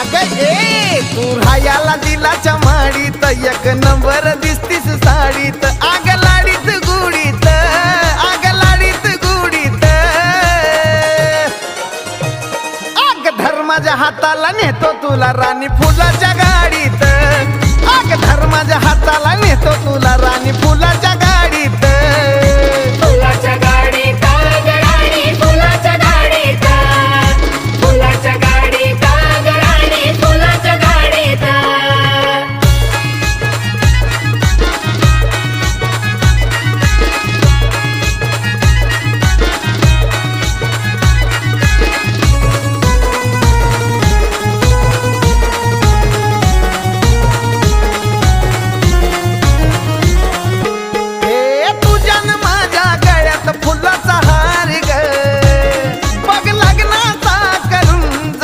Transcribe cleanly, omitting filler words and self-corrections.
अग ए तू रायाला दिलाच्या माडीत एक नंबर दिसतीस साडीत आग लाडीत गुडीत आग लाडीत गुडीत आग धर्माच्या हाताला नेतो तुला राणी फुलाच्या गाडीत आग धर्माच्या हाताला नेतो तुला राणी फुलाच्या